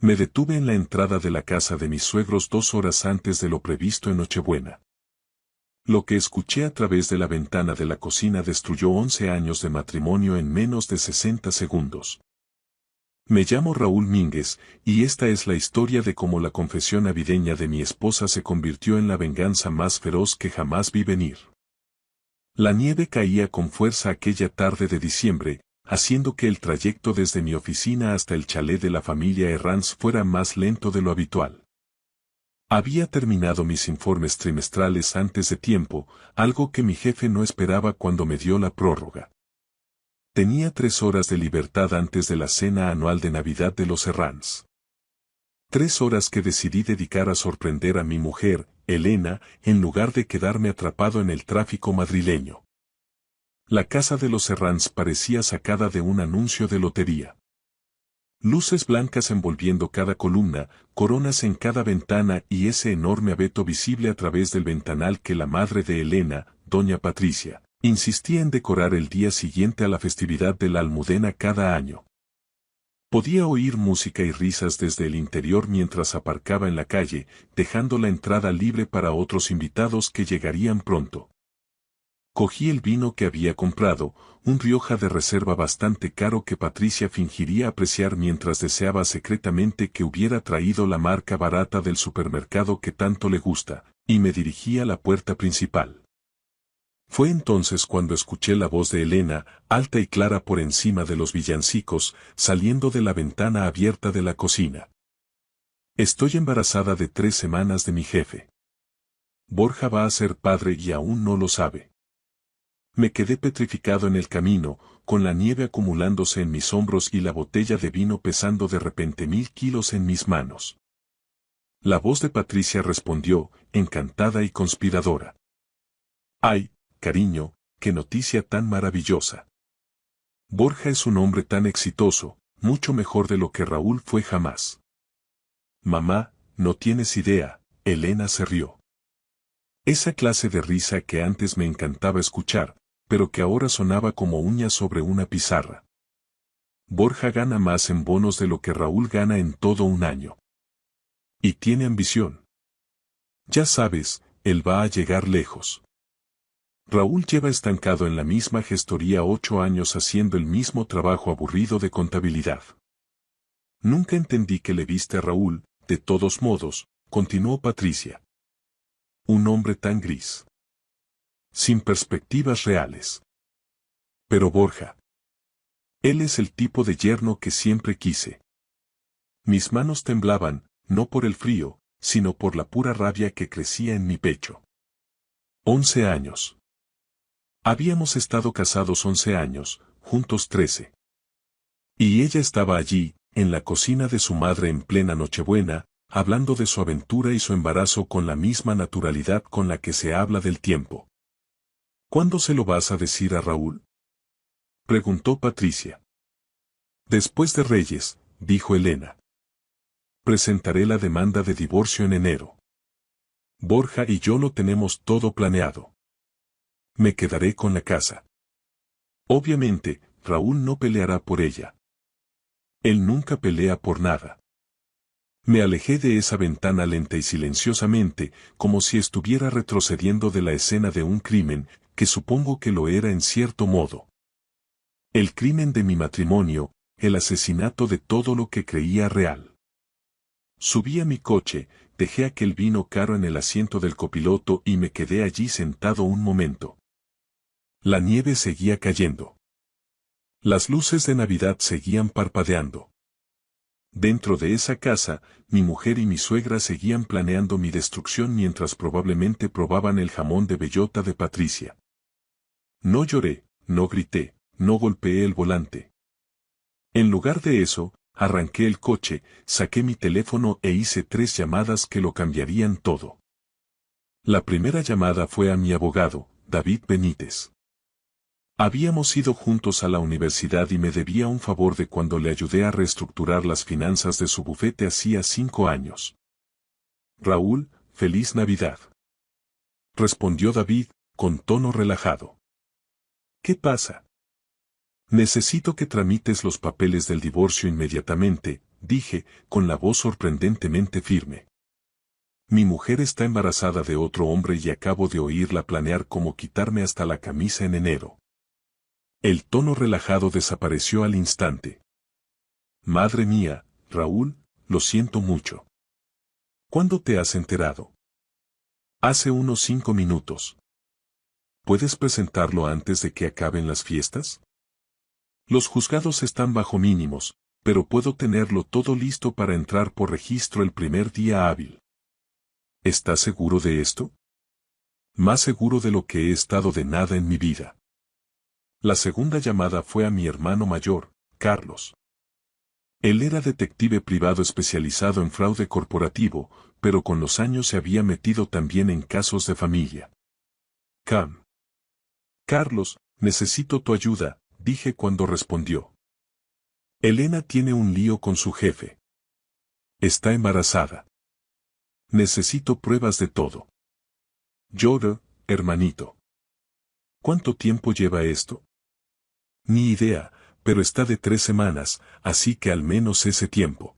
Me detuve en la entrada de la casa de mis suegros 2 horas antes de lo previsto en Nochebuena. Lo que escuché a través de la ventana de la cocina destruyó 11 años de matrimonio en menos de 60 segundos. Me llamo Raúl Mínguez, y esta es la historia de cómo la confesión navideña de mi esposa se convirtió en la venganza más feroz que jamás vi venir. La nieve caía con fuerza aquella tarde de diciembre, haciendo que el trayecto desde mi oficina hasta el chalet de la familia Herranz fuera más lento de lo habitual. Había terminado mis informes trimestrales antes de tiempo, algo que mi jefe no esperaba cuando me dio la prórroga. Tenía 3 horas de libertad antes de la cena anual de Navidad de los Herranz. 3 horas que decidí dedicar a sorprender a mi mujer, Elena, en lugar de quedarme atrapado en el tráfico madrileño. La casa de los Herranz parecía sacada de un anuncio de lotería. Luces blancas envolviendo cada columna, coronas en cada ventana y ese enorme abeto visible a través del ventanal que la madre de Elena, doña Patricia, insistía en decorar el día siguiente a la festividad de la Almudena cada año. Podía oír música y risas desde el interior mientras aparcaba en la calle, dejando la entrada libre para otros invitados que llegarían pronto. Cogí el vino que había comprado, un Rioja de reserva bastante caro que Patricia fingiría apreciar mientras deseaba secretamente que hubiera traído la marca barata del supermercado que tanto le gusta, y me dirigí a la puerta principal. Fue entonces cuando escuché la voz de Elena, alta y clara por encima de los villancicos, saliendo de la ventana abierta de la cocina. Estoy embarazada de 3 semanas de mi jefe. Borja va a ser padre y aún no lo sabe. Me quedé petrificado en el camino, con la nieve acumulándose en mis hombros y la botella de vino pesando de repente 1000 kilos en mis manos. La voz de Patricia respondió, encantada y conspiradora. ¡Ay, cariño, qué noticia tan maravillosa! Borja es un hombre tan exitoso, mucho mejor de lo que Raúl fue jamás. Mamá, no tienes idea, Elena se rió. Esa clase de risa que antes me encantaba escuchar, pero que ahora sonaba como uñas sobre una pizarra. Borja gana más en bonos de lo que Raúl gana en todo un año. Y tiene ambición. Ya sabes, él va a llegar lejos. Raúl lleva estancado en la misma gestoría 8 años haciendo el mismo trabajo aburrido de contabilidad. Nunca entendí que le viste a Raúl, de todos modos, continuó Patricia. Un hombre tan gris. Sin perspectivas reales. Pero Borja. Él es el tipo de yerno que siempre quise. Mis manos temblaban, no por el frío, sino por la pura rabia que crecía en mi pecho. 11 años. Habíamos estado casados 11 años, juntos 13. Y ella estaba allí, en la cocina de su madre en plena Nochebuena, hablando de su aventura y su embarazo con la misma naturalidad con la que se habla del tiempo. ¿Cuándo se lo vas a decir a Raúl?, preguntó Patricia. Después de Reyes, dijo Elena. Presentaré la demanda de divorcio en enero. Borja y yo lo tenemos todo planeado. Me quedaré con la casa. Obviamente, Raúl no peleará por ella. Él nunca pelea por nada. Me alejé de esa ventana lenta y silenciosamente, como si estuviera retrocediendo de la escena de un crimen, que supongo que lo era en cierto modo. El crimen de mi matrimonio, el asesinato de todo lo que creía real. Subí a mi coche, dejé aquel vino caro en el asiento del copiloto y me quedé allí sentado un momento. La nieve seguía cayendo. Las luces de Navidad seguían parpadeando. Dentro de esa casa, mi mujer y mi suegra seguían planeando mi destrucción mientras probablemente probaban el jamón de bellota de Patricia. No lloré, no grité, no golpeé el volante. En lugar de eso, arranqué el coche, saqué mi teléfono e hice 3 llamadas que lo cambiarían todo. La primera llamada fue a mi abogado, David Benítez. Habíamos ido juntos a la universidad y me debía un favor de cuando le ayudé a reestructurar las finanzas de su bufete hacía 5 años. Raúl, feliz Navidad. Respondió David, con tono relajado. ¿Qué pasa? Necesito que tramites los papeles del divorcio inmediatamente, dije, con la voz sorprendentemente firme. Mi mujer está embarazada de otro hombre y acabo de oírla planear cómo quitarme hasta la camisa en enero. El tono relajado desapareció al instante. Madre mía, Raúl, lo siento mucho. ¿Cuándo te has enterado? Hace unos 5 minutos. ¿Puedes presentarlo antes de que acaben las fiestas? Los juzgados están bajo mínimos, pero puedo tenerlo todo listo para entrar por registro el primer día hábil. ¿Estás seguro de esto? Más seguro de lo que he estado de nada en mi vida. La segunda llamada fue a mi hermano mayor, Carlos. Él era detective privado especializado en fraude corporativo, pero con los años se había metido también en casos de familia. Carlos, necesito tu ayuda, dije cuando respondió. Elena tiene un lío con su jefe. Está embarazada. Necesito pruebas de todo. Llora, hermanito. ¿Cuánto tiempo lleva esto? Ni idea, pero está de 3 semanas, así que al menos ese tiempo.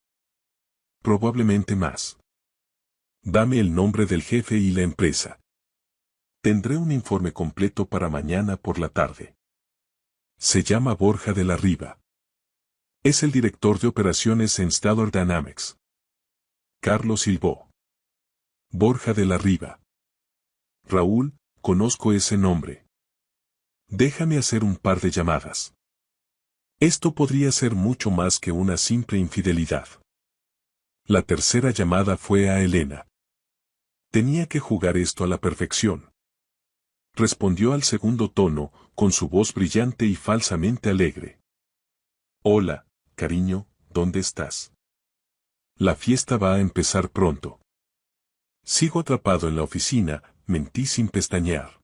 Probablemente más. Dame el nombre del jefe y la empresa. Tendré un informe completo para mañana por la tarde. Se llama Borja de la Riva. Es el director de operaciones en Stellar Dynamics. Carlos silbó. Borja de la Riva. Raúl, conozco ese nombre. Déjame hacer un par de llamadas. Esto podría ser mucho más que una simple infidelidad. La tercera llamada fue a Elena. Tenía que jugar esto a la perfección. Respondió al segundo tono, con su voz brillante y falsamente alegre. Hola, cariño, ¿dónde estás? La fiesta va a empezar pronto. Sigo atrapado en la oficina, mentí sin pestañear.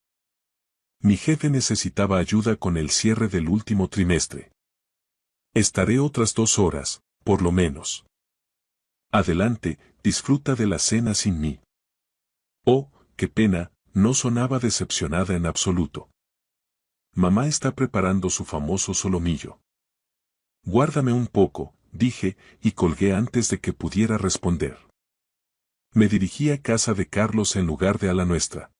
Mi jefe necesitaba ayuda con el cierre del último trimestre. Estaré otras 2 horas, por lo menos. Adelante, disfruta de la cena sin mí. Oh, qué pena, no sonaba decepcionada en absoluto. Mamá está preparando su famoso solomillo. Guárdame un poco, dije, y colgué antes de que pudiera responder. Me dirigí a casa de Carlos en lugar de a la nuestra.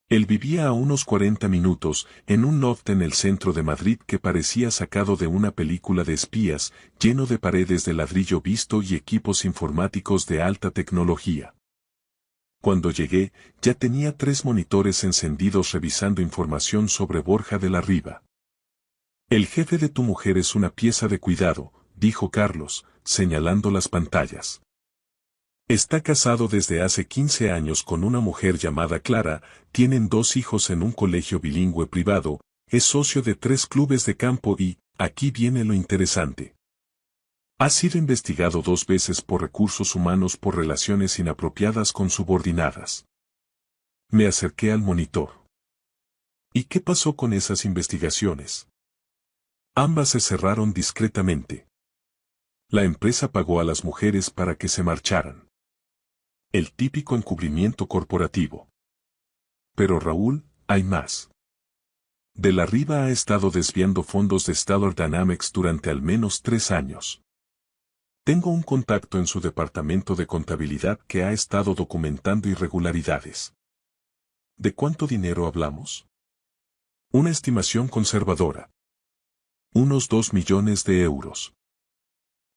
Él vivía a unos 40 minutos, en un loft en el centro de Madrid que parecía sacado de una película de espías, lleno de paredes de ladrillo visto y equipos informáticos de alta tecnología. Cuando llegué, ya tenía 3 monitores encendidos revisando información sobre Borja de la Riva. El jefe de tu mujer es una pieza de cuidado, dijo Carlos, señalando las pantallas. Está casado desde hace 15 años con una mujer llamada Clara, tienen 2 hijos en un colegio bilingüe privado, es socio de 3 clubes de campo y, aquí viene lo interesante. Ha sido investigado 2 veces por recursos humanos por relaciones inapropiadas con subordinadas. Me acerqué al monitor. ¿Y qué pasó con esas investigaciones? Ambas se cerraron discretamente. La empresa pagó a las mujeres para que se marcharan. El típico encubrimiento corporativo. Pero Raúl, hay más. De la Riva ha estado desviando fondos de Stellar Dynamics durante al menos 3 años. Tengo un contacto en su departamento de contabilidad que ha estado documentando irregularidades. ¿De cuánto dinero hablamos? Una estimación conservadora. Unos 2 millones de euros.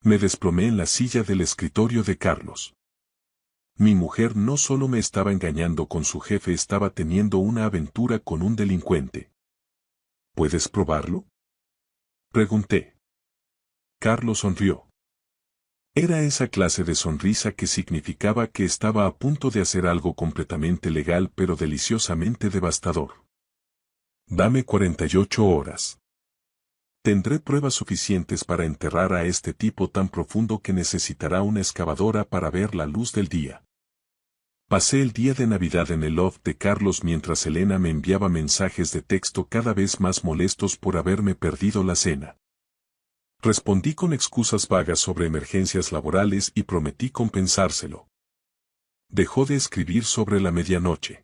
Me desplomé en la silla del escritorio de Carlos. Mi mujer no solo me estaba engañando con su jefe, estaba teniendo una aventura con un delincuente. ¿Puedes probarlo? Pregunté. Carlos sonrió. Era esa clase de sonrisa que significaba que estaba a punto de hacer algo completamente legal pero deliciosamente devastador. Dame 48 horas. Tendré pruebas suficientes para enterrar a este tipo tan profundo que necesitará una excavadora para ver la luz del día. Pasé el día de Navidad en el loft de Carlos mientras Elena me enviaba mensajes de texto cada vez más molestos por haberme perdido la cena. Respondí con excusas vagas sobre emergencias laborales y prometí compensárselo. Dejó de escribir sobre la medianoche.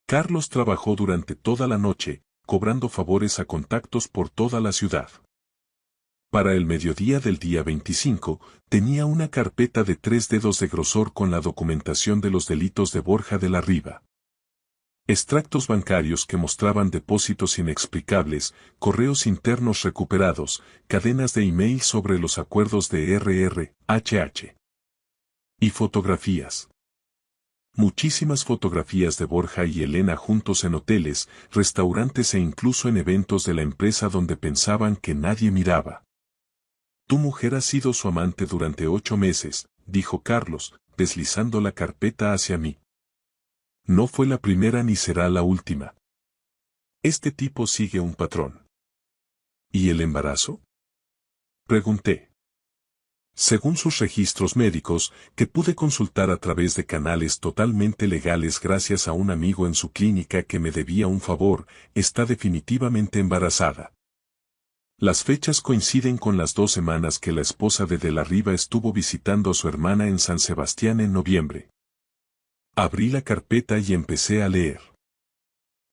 Carlos trabajó durante toda la noche, cobrando favores a contactos por toda la ciudad. Para el mediodía del día 25, tenía una carpeta de 3 dedos de grosor con la documentación de los delitos de Borja de la Riva. Extractos bancarios que mostraban depósitos inexplicables, correos internos recuperados, cadenas de email sobre los acuerdos de RRHH. Y fotografías. Muchísimas fotografías de Borja y Elena juntos en hoteles, restaurantes e incluso en eventos de la empresa donde pensaban que nadie miraba. Tu mujer ha sido su amante durante 8 meses, dijo Carlos, deslizando la carpeta hacia mí. No fue la primera ni será la última. Este tipo sigue un patrón. ¿Y el embarazo? Pregunté. Según sus registros médicos, que pude consultar a través de canales totalmente legales gracias a un amigo en su clínica que me debía un favor, está definitivamente embarazada. Las fechas coinciden con las 2 semanas que la esposa de la Riva estuvo visitando a su hermana en San Sebastián en noviembre. Abrí la carpeta y empecé a leer.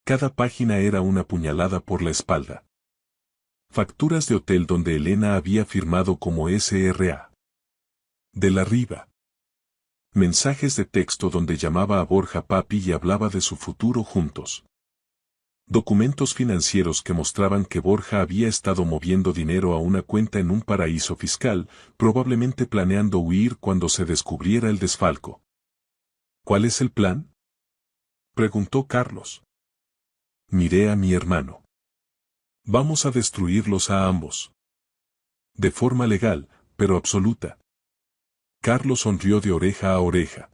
Cada página era una puñalada por la espalda. Facturas de hotel donde Elena había firmado como SRA. De la Riva. Mensajes de texto donde llamaba a Borja papi y hablaba de su futuro juntos. Documentos financieros que mostraban que Borja había estado moviendo dinero a una cuenta en un paraíso fiscal, probablemente planeando huir cuando se descubriera el desfalco. ¿Cuál es el plan?, preguntó Carlos. Miré a mi hermano. Vamos a destruirlos a ambos. De forma legal, pero absoluta. Carlos sonrió de oreja a oreja.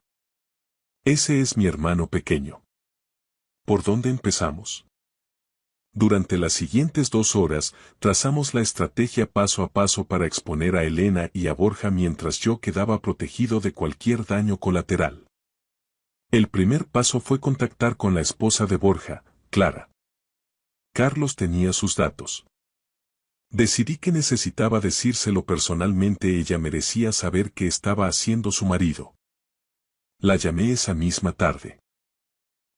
Ese es mi hermano pequeño. ¿Por dónde empezamos? Durante las siguientes 2 horas, trazamos la estrategia paso a paso para exponer a Elena y a Borja mientras yo quedaba protegido de cualquier daño colateral. El primer paso fue contactar con la esposa de Borja, Clara. Carlos tenía sus datos. Decidí que necesitaba decírselo personalmente, ella merecía saber qué estaba haciendo su marido. La llamé esa misma tarde.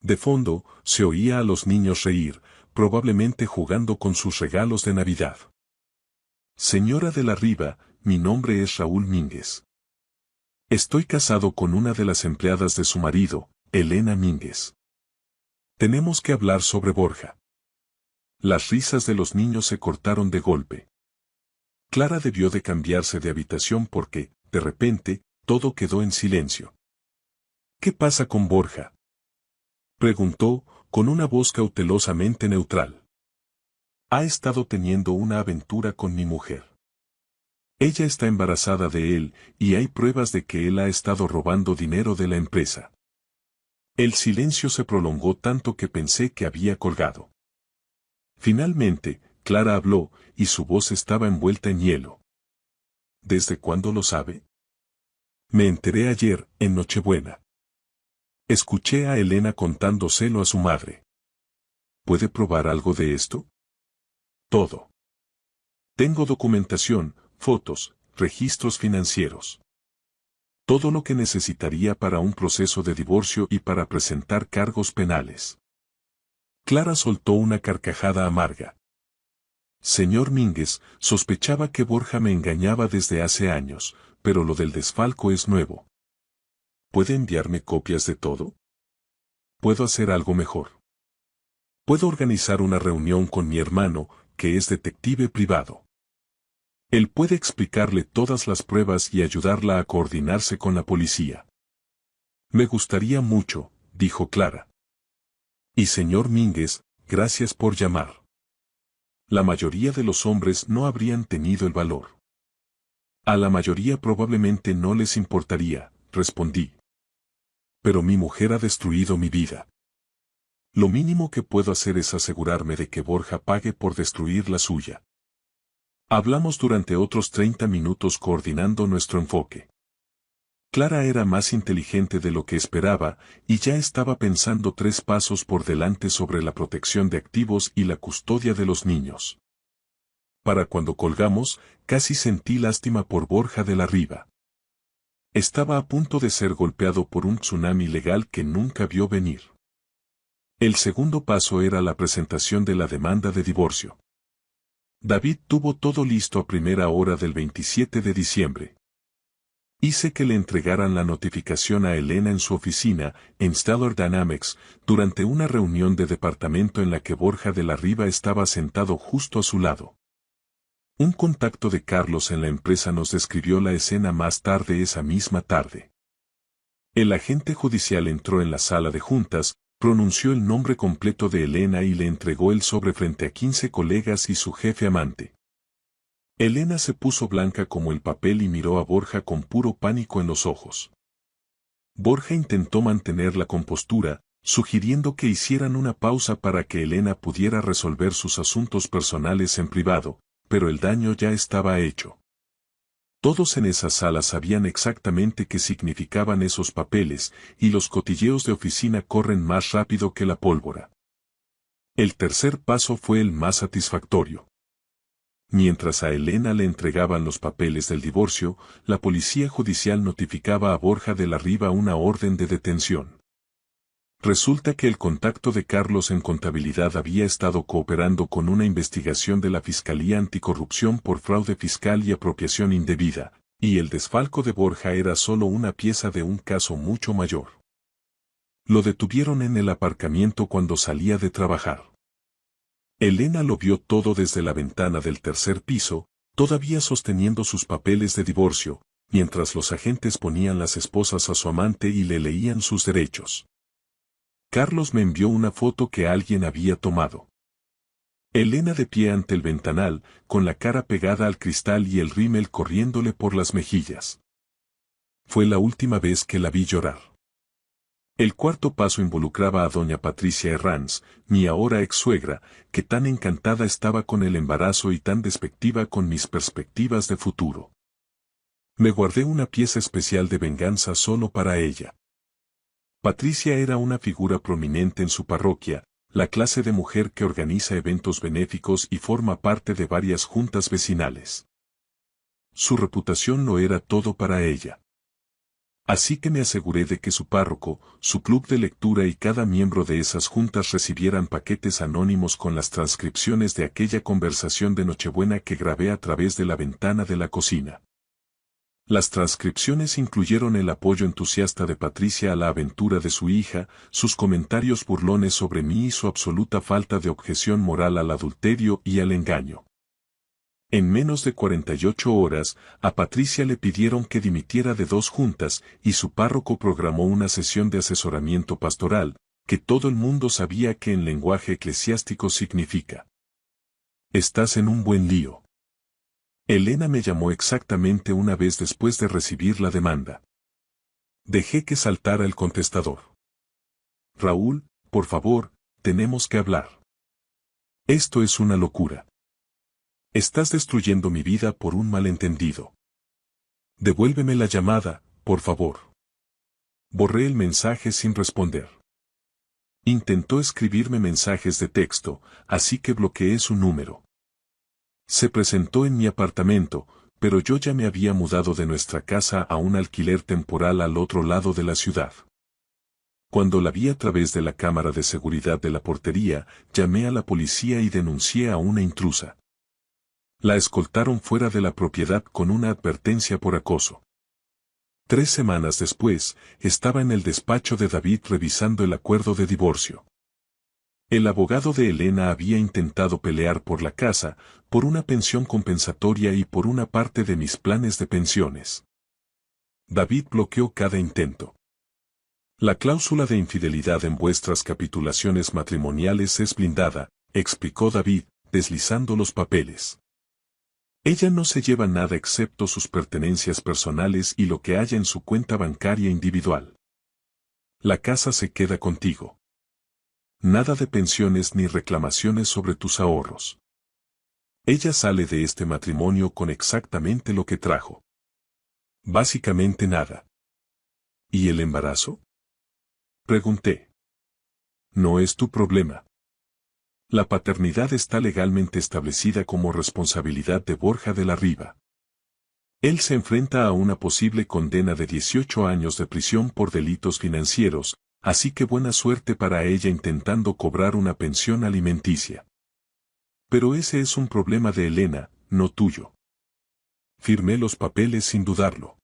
De fondo, se oía a los niños reír, probablemente jugando con sus regalos de Navidad. Señora de la Riva, mi nombre es Raúl Mínguez. Estoy casado con una de las empleadas de su marido, Elena Mínguez. Tenemos que hablar sobre Borja. Las risas de los niños se cortaron de golpe. Clara debió de cambiarse de habitación porque, de repente, todo quedó en silencio. ¿Qué pasa con Borja?, preguntó, con una voz cautelosamente neutral. Ha estado teniendo una aventura con mi mujer. Ella está embarazada de él, y hay pruebas de que él ha estado robando dinero de la empresa. El silencio se prolongó tanto que pensé que había colgado. Finalmente, Clara habló, y su voz estaba envuelta en hielo. ¿Desde cuándo lo sabe? Me enteré ayer, en Nochebuena. Escuché a Elena contándoselo a su madre. ¿Puede probar algo de esto? Todo. Tengo documentación, fotos, registros financieros. Todo lo que necesitaría para un proceso de divorcio y para presentar cargos penales. Clara soltó una carcajada amarga. Señor Mínguez, sospechaba que Borja me engañaba desde hace años, pero lo del desfalco es nuevo. ¿Puede enviarme copias de todo? Puedo hacer algo mejor. Puedo organizar una reunión con mi hermano, que es detective privado. Él puede explicarle todas las pruebas y ayudarla a coordinarse con la policía. Me gustaría mucho, dijo Clara. Y señor Mínguez, gracias por llamar. La mayoría de los hombres no habrían tenido el valor. A la mayoría probablemente no les importaría, respondí. Pero mi mujer ha destruido mi vida. Lo mínimo que puedo hacer es asegurarme de que Borja pague por destruir la suya. Hablamos durante otros 30 minutos coordinando nuestro enfoque. Clara era más inteligente de lo que esperaba, y ya estaba pensando 3 pasos por delante sobre la protección de activos y la custodia de los niños. Para cuando colgamos, casi sentí lástima por Borja de la Riva. Estaba a punto de ser golpeado por un tsunami legal que nunca vio venir. El segundo paso era la presentación de la demanda de divorcio. David tuvo todo listo a primera hora del 27 de diciembre. Hice que le entregaran la notificación a Elena en su oficina, en Stellar Dynamics, durante una reunión de departamento en la que Borja de la Riva estaba sentado justo a su lado. Un contacto de Carlos en la empresa nos describió la escena más tarde esa misma tarde. El agente judicial entró en la sala de juntas, pronunció el nombre completo de Elena y le entregó el sobre frente a 15 colegas y su jefe amante. Elena se puso blanca como el papel y miró a Borja con puro pánico en los ojos. Borja intentó mantener la compostura, sugiriendo que hicieran una pausa para que Elena pudiera resolver sus asuntos personales en privado, pero el daño ya estaba hecho. Todos en esa sala sabían exactamente qué significaban esos papeles, y los cotilleos de oficina corren más rápido que la pólvora. El tercer paso fue el más satisfactorio. Mientras a Elena le entregaban los papeles del divorcio, la policía judicial notificaba a Borja de la Riva una orden de detención. Resulta que el contacto de Carlos en contabilidad había estado cooperando con una investigación de la Fiscalía Anticorrupción por fraude fiscal y apropiación indebida, y el desfalco de Borja era solo una pieza de un caso mucho mayor. Lo detuvieron en el aparcamiento cuando salía de trabajar. Elena lo vio todo desde la ventana del tercer piso, todavía sosteniendo sus papeles de divorcio, mientras los agentes ponían las esposas a su amante y le leían sus derechos. Carlos me envió una foto que alguien había tomado. Elena de pie ante el ventanal, con la cara pegada al cristal y el rímel corriéndole por las mejillas. Fue la última vez que la vi llorar. El cuarto paso involucraba a doña Patricia Herranz, mi ahora ex-suegra, que tan encantada estaba con el embarazo y tan despectiva con mis perspectivas de futuro. Me guardé una pieza especial de venganza solo para ella. Patricia era una figura prominente en su parroquia, la clase de mujer que organiza eventos benéficos y forma parte de varias juntas vecinales. Su reputación lo era todo para ella. Así que me aseguré de que su párroco, su club de lectura y cada miembro de esas juntas recibieran paquetes anónimos con las transcripciones de aquella conversación de Nochebuena que grabé a través de la ventana de la cocina. Las transcripciones incluyeron el apoyo entusiasta de Patricia a la aventura de su hija, sus comentarios burlones sobre mí y su absoluta falta de objeción moral al adulterio y al engaño. En menos de 48 horas, a Patricia le pidieron que dimitiera de 2 juntas y su párroco programó una sesión de asesoramiento pastoral, que todo el mundo sabía que en lenguaje eclesiástico significa: estás en un buen lío. Elena me llamó exactamente una vez después de recibir la demanda. Dejé que saltara el contestador. Raúl, por favor, tenemos que hablar. Esto es una locura. Estás destruyendo mi vida por un malentendido. Devuélveme la llamada, por favor. Borré el mensaje sin responder. Intentó escribirme mensajes de texto, así que bloqueé su número. Se presentó en mi apartamento, pero yo ya me había mudado de nuestra casa a un alquiler temporal al otro lado de la ciudad. Cuando la vi a través de la cámara de seguridad de la portería, llamé a la policía y denuncié a una intrusa. La escoltaron fuera de la propiedad con una advertencia por acoso. 3 semanas después, estaba en el despacho de David revisando el acuerdo de divorcio. El abogado de Elena había intentado pelear por la casa, por una pensión compensatoria y por una parte de mis planes de pensiones. David bloqueó cada intento. La cláusula de infidelidad en vuestras capitulaciones matrimoniales es blindada, explicó David, deslizando los papeles. Ella no se lleva nada excepto sus pertenencias personales y lo que haya en su cuenta bancaria individual. La casa se queda contigo. Nada de pensiones ni reclamaciones sobre tus ahorros. Ella sale de este matrimonio con exactamente lo que trajo. Básicamente nada. ¿Y el embarazo? Pregunté. No es tu problema. La paternidad está legalmente establecida como responsabilidad de Borja de la Riva. Él se enfrenta a una posible condena de 18 años de prisión por delitos financieros, así que buena suerte para ella intentando cobrar una pensión alimenticia. Pero ese es un problema de Elena, no tuyo. Firmé los papeles sin dudarlo.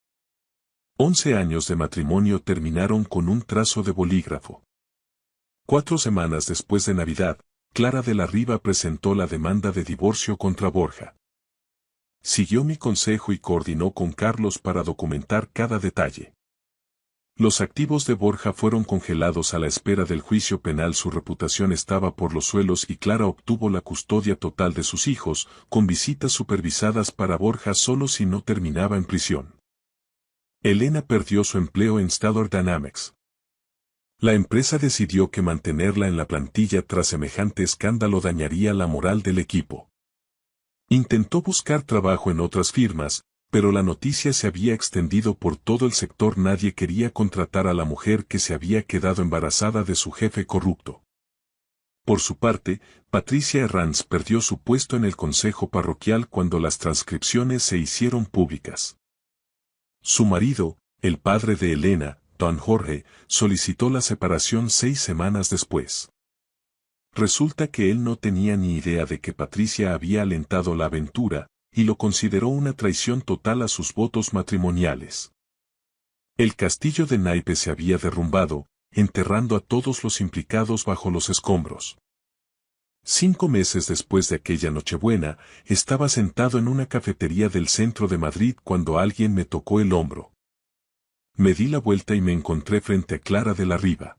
11 años de matrimonio terminaron con un trazo de bolígrafo. 4 semanas después de Navidad, Clara de la Riva presentó la demanda de divorcio contra Borja. Siguió mi consejo y coordinó con Carlos para documentar cada detalle. Los activos de Borja fueron congelados a la espera del juicio penal. Su reputación estaba por los suelos y Clara obtuvo la custodia total de sus hijos, con visitas supervisadas para Borja solo si no terminaba en prisión. Elena perdió su empleo en Stellar Dynamics. La empresa decidió que mantenerla en la plantilla tras semejante escándalo dañaría la moral del equipo. Intentó buscar trabajo en otras firmas, pero la noticia se había extendido por todo el sector. Nadie quería contratar a la mujer que se había quedado embarazada de su jefe corrupto. Por su parte, Patricia Herranz perdió su puesto en el consejo parroquial cuando las transcripciones se hicieron públicas. Su marido, el padre de Elena, don Jorge, solicitó la separación 6 semanas después. Resulta que él no tenía ni idea de que Patricia había alentado la aventura, y lo consideró una traición total a sus votos matrimoniales. El castillo de naipes se había derrumbado, enterrando a todos los implicados bajo los escombros. 5 meses después de aquella Nochebuena, estaba sentado en una cafetería del centro de Madrid cuando alguien me tocó el hombro. Me di la vuelta y me encontré frente a Clara de la Riva.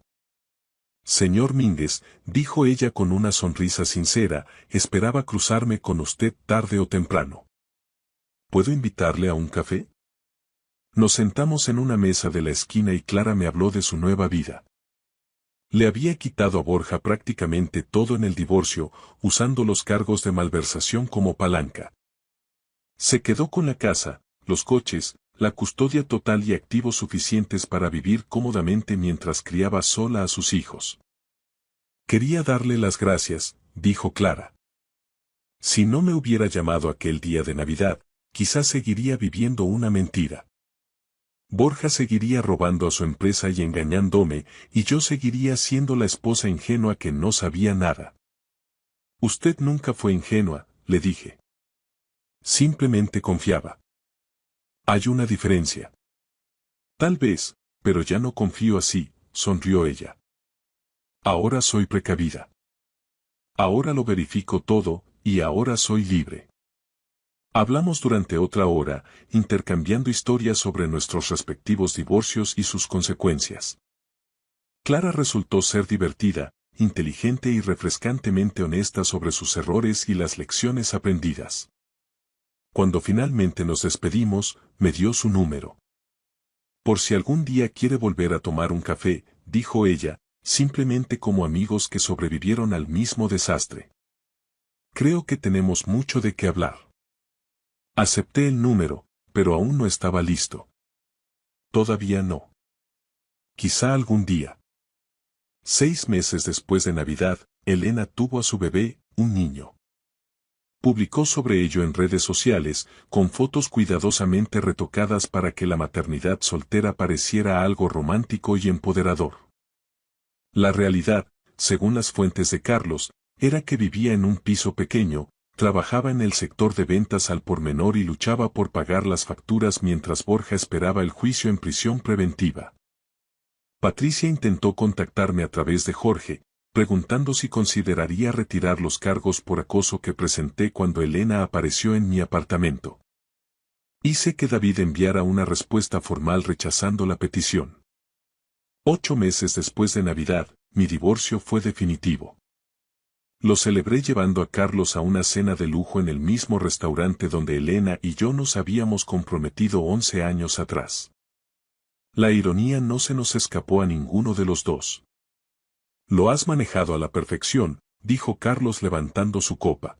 Señor Mínguez, dijo ella con una sonrisa sincera, esperaba cruzarme con usted tarde o temprano. ¿Puedo invitarle a un café? Nos sentamos en una mesa de la esquina y Clara me habló de su nueva vida. Le había quitado a Borja prácticamente todo en el divorcio, usando los cargos de malversación como palanca. Se quedó con la casa, los coches, la custodia total y activos suficientes para vivir cómodamente mientras criaba sola a sus hijos. Quería darle las gracias, dijo Clara. Si no me hubiera llamado aquel día de Navidad, quizás seguiría viviendo una mentira. Borja seguiría robando a su empresa y engañándome, y yo seguiría siendo la esposa ingenua que no sabía nada. Usted nunca fue ingenua, le dije. Simplemente confiaba. Hay una diferencia. Tal vez, pero ya no confío así, sonrió ella. Ahora soy precavida. Ahora lo verifico todo, y ahora soy libre. Hablamos durante otra hora, intercambiando historias sobre nuestros respectivos divorcios y sus consecuencias. Clara resultó ser divertida, inteligente y refrescantemente honesta sobre sus errores y las lecciones aprendidas. Cuando finalmente nos despedimos, me dio su número. Por si algún día quiere volver a tomar un café, dijo ella, simplemente como amigos que sobrevivieron al mismo desastre. Creo que tenemos mucho de qué hablar. Acepté el número, pero aún no estaba listo. Todavía no. Quizá algún día. 6 meses después de Navidad, Elena tuvo a su bebé, un niño. Publicó sobre ello en redes sociales, con fotos cuidadosamente retocadas para que la maternidad soltera pareciera algo romántico y empoderador. La realidad, según las fuentes de Carlos, era que vivía en un piso pequeño, trabajaba en el sector de ventas al por menor y luchaba por pagar las facturas mientras Borja esperaba el juicio en prisión preventiva. Patricia intentó contactarme a través de Jorge, preguntando si consideraría retirar los cargos por acoso que presenté cuando Elena apareció en mi apartamento. Hice que David enviara una respuesta formal rechazando la petición. 8 meses después de Navidad, mi divorcio fue definitivo. Lo celebré llevando a Carlos a una cena de lujo en el mismo restaurante donde Elena y yo nos habíamos comprometido 11 años atrás. La ironía no se nos escapó a ninguno de los dos. Lo has manejado a la perfección, dijo Carlos levantando su copa.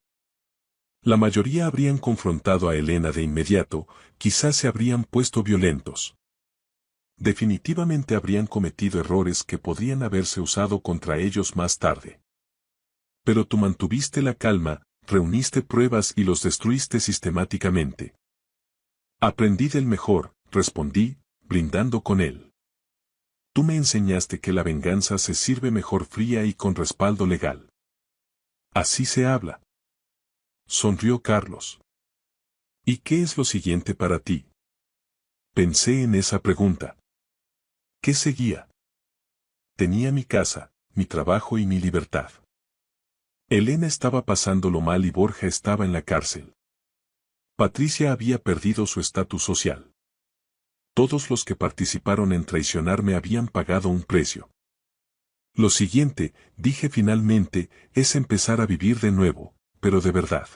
La mayoría habrían confrontado a Elena de inmediato, quizás se habrían puesto violentos. Definitivamente habrían cometido errores que podrían haberse usado contra ellos más tarde. Pero tú mantuviste la calma, reuniste pruebas y los destruiste sistemáticamente. Aprendí del mejor, respondí, brindando con él. Tú me enseñaste que la venganza se sirve mejor fría y con respaldo legal. Así se habla. sonrió Carlos. ¿Y qué es lo siguiente para ti? Pensé en esa pregunta. ¿Qué seguía? Tenía mi casa, mi trabajo y mi libertad. Elena estaba pasándolo mal y Borja estaba en la cárcel. Patricia había perdido su estatus social. Todos los que participaron en traicionarme habían pagado un precio. Lo siguiente, dije finalmente, es empezar a vivir de nuevo, pero de verdad.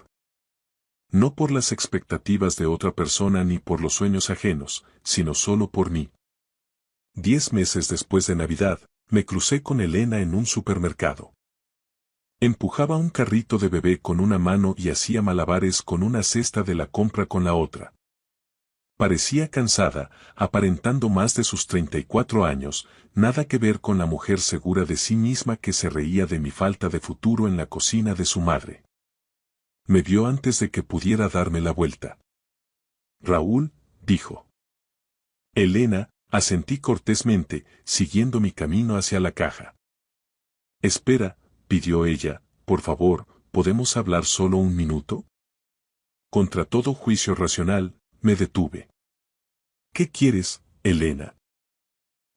No por las expectativas de otra persona ni por los sueños ajenos, sino solo por mí. 10 meses después de Navidad, me crucé con Elena en un supermercado. Empujaba un carrito de bebé con una mano y hacía malabares con una cesta de la compra con la otra. Parecía cansada, aparentando más de sus 34 años, nada que ver con la mujer segura de sí misma que se reía de mi falta de futuro en la cocina de su madre. Me vio antes de que pudiera darme la vuelta. Raúl, dijo. Elena, asentí cortésmente, siguiendo mi camino hacia la caja. Espera, pidió ella, por favor, ¿podemos hablar solo un minuto? Contra todo juicio racional, me detuve. ¿Qué quieres, Elena?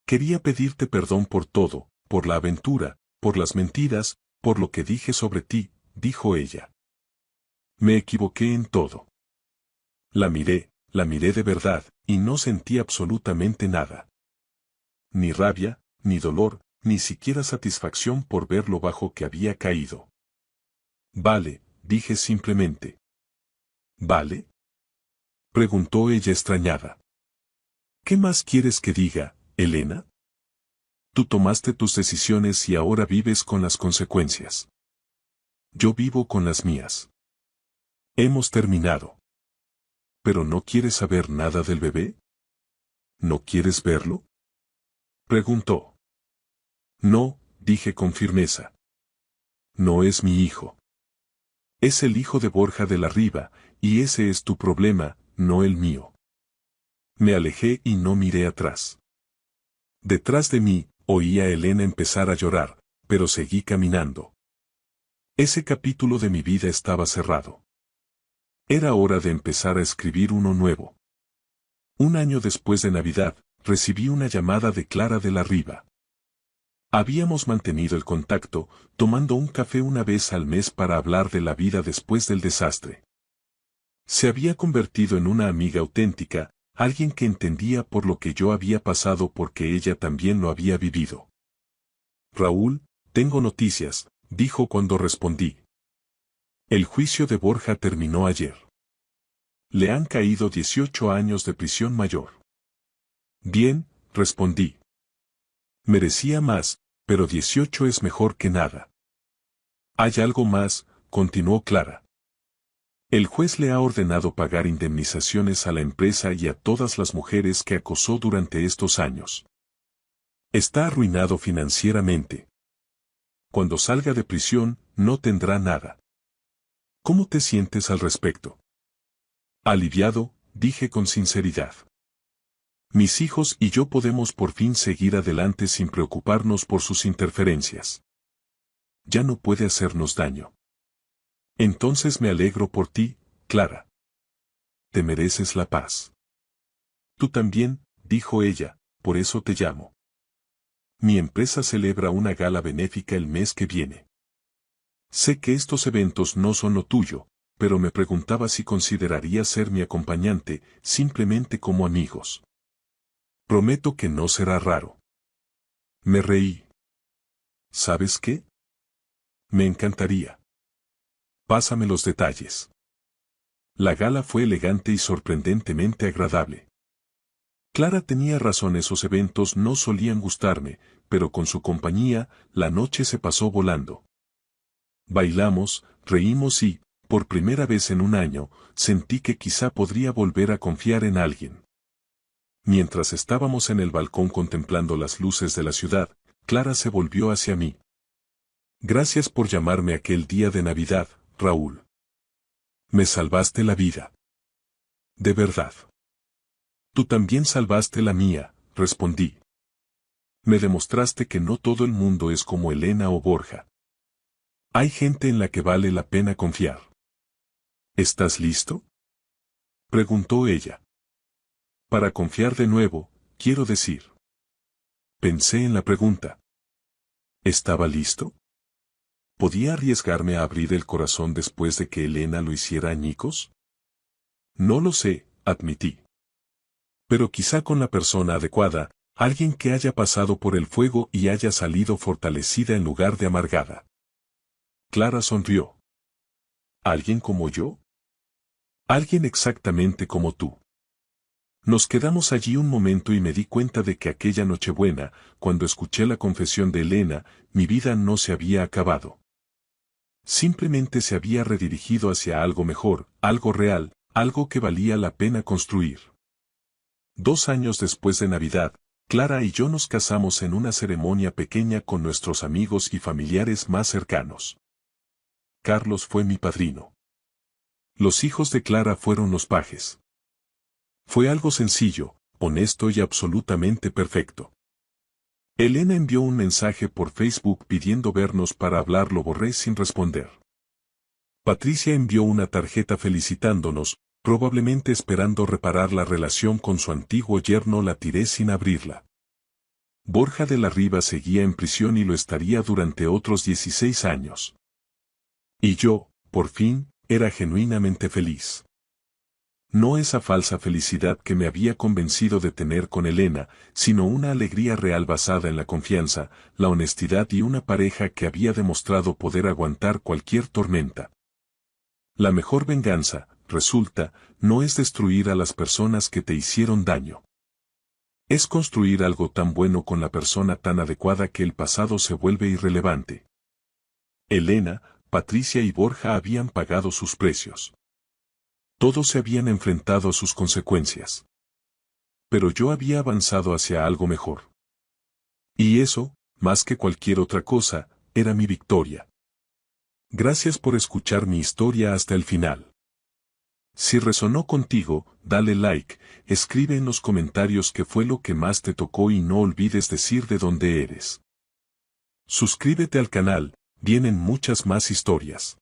Quería pedirte perdón por todo, por la aventura, por las mentiras, por lo que dije sobre ti, dijo ella. Me equivoqué en todo. La miré de verdad, y no sentí absolutamente nada. Ni rabia, ni dolor, ni siquiera satisfacción por ver lo bajo que había caído. Vale, dije simplemente. ¿Vale? Preguntó ella extrañada. ¿Qué más quieres que diga, Elena? Tú tomaste tus decisiones y ahora vives con las consecuencias. Yo vivo con las mías. Hemos terminado. ¿Pero no quieres saber nada del bebé? ¿No quieres verlo? Preguntó. No, dije con firmeza. No es mi hijo. Es el hijo de Borja de la Riva, y ese es tu problema, no el mío. Me alejé y no miré atrás. Detrás de mí, oí a Elena empezar a llorar, pero seguí caminando. Ese capítulo de mi vida estaba cerrado. Era hora de empezar a escribir uno nuevo. Un año después de Navidad, recibí una llamada de Clara de la Riva. Habíamos mantenido el contacto, tomando un café una vez al mes para hablar de la vida después del desastre. Se había convertido en una amiga auténtica, alguien que entendía por lo que yo había pasado porque ella también lo había vivido. Raúl, tengo noticias, dijo cuando respondí. El juicio de Borja terminó ayer. Le han caído 18 años de prisión mayor. Bien, respondí. Merecía más, pero 18 es mejor que nada. Hay algo más, continuó Clara. El juez le ha ordenado pagar indemnizaciones a la empresa y a todas las mujeres que acosó durante estos años. Está arruinado financieramente. Cuando salga de prisión, no tendrá nada. ¿Cómo te sientes al respecto? Aliviado, dije con sinceridad. Mis hijos y yo podemos por fin seguir adelante sin preocuparnos por sus interferencias. Ya no puede hacernos daño. Entonces me alegro por ti, Clara. Te mereces la paz. Tú también, dijo ella, por eso te llamo. Mi empresa celebra una gala benéfica el mes que viene. Sé que estos eventos no son lo tuyo, pero me preguntaba si considerarías ser mi acompañante, simplemente como amigos. Prometo que no será raro. Me reí. ¿Sabes qué? Me encantaría. Pásame los detalles. La gala fue elegante y sorprendentemente agradable. Clara tenía razón, esos eventos no solían gustarme, pero con su compañía, la noche se pasó volando. Bailamos, reímos y, por primera vez en un año, sentí que quizá podría volver a confiar en alguien. Mientras estábamos en el balcón contemplando las luces de la ciudad, Clara se volvió hacia mí. Gracias por llamarme aquel día de Navidad, Raúl. Me salvaste la vida. De verdad. Tú también salvaste la mía, respondí. Me demostraste que no todo el mundo es como Elena o Borja. Hay gente en la que vale la pena confiar. ¿Estás listo?, preguntó ella. Para confiar de nuevo, quiero decir. Pensé en la pregunta. ¿Estaba listo? ¿Podía arriesgarme a abrir el corazón después de que Elena lo hiciera añicos? No lo sé, admití. Pero quizá con la persona adecuada, alguien que haya pasado por el fuego y haya salido fortalecida en lugar de amargada. Clara sonrió. ¿Alguien como yo? Alguien exactamente como tú. Nos quedamos allí un momento y me di cuenta de que aquella Nochebuena, cuando escuché la confesión de Elena, mi vida no se había acabado. Simplemente se había redirigido hacia algo mejor, algo real, algo que valía la pena construir. 2 años después de Navidad, Clara y yo nos casamos en una ceremonia pequeña con nuestros amigos y familiares más cercanos. Carlos fue mi padrino. Los hijos de Clara fueron los pajes. Fue algo sencillo, honesto y absolutamente perfecto. Elena envió un mensaje por Facebook pidiendo vernos para hablar, lo borré sin responder. Patricia envió una tarjeta felicitándonos, probablemente esperando reparar la relación con su antiguo yerno, la tiré sin abrirla. Borja de la Riva seguía en prisión y lo estaría durante otros 16 años. Y yo, por fin, era genuinamente feliz. No esa falsa felicidad que me había convencido de tener con Elena, sino una alegría real basada en la confianza, la honestidad y una pareja que había demostrado poder aguantar cualquier tormenta. La mejor venganza, resulta, no es destruir a las personas que te hicieron daño. Es construir algo tan bueno con la persona tan adecuada que el pasado se vuelve irrelevante. Elena, Patricia y Borja habían pagado sus precios. Todos se habían enfrentado a sus consecuencias. Pero yo había avanzado hacia algo mejor. Y eso, más que cualquier otra cosa, era mi victoria. Gracias por escuchar mi historia hasta el final. Si resonó contigo, dale like, escribe en los comentarios qué fue lo que más te tocó y no olvides decir de dónde eres. Suscríbete al canal, vienen muchas más historias.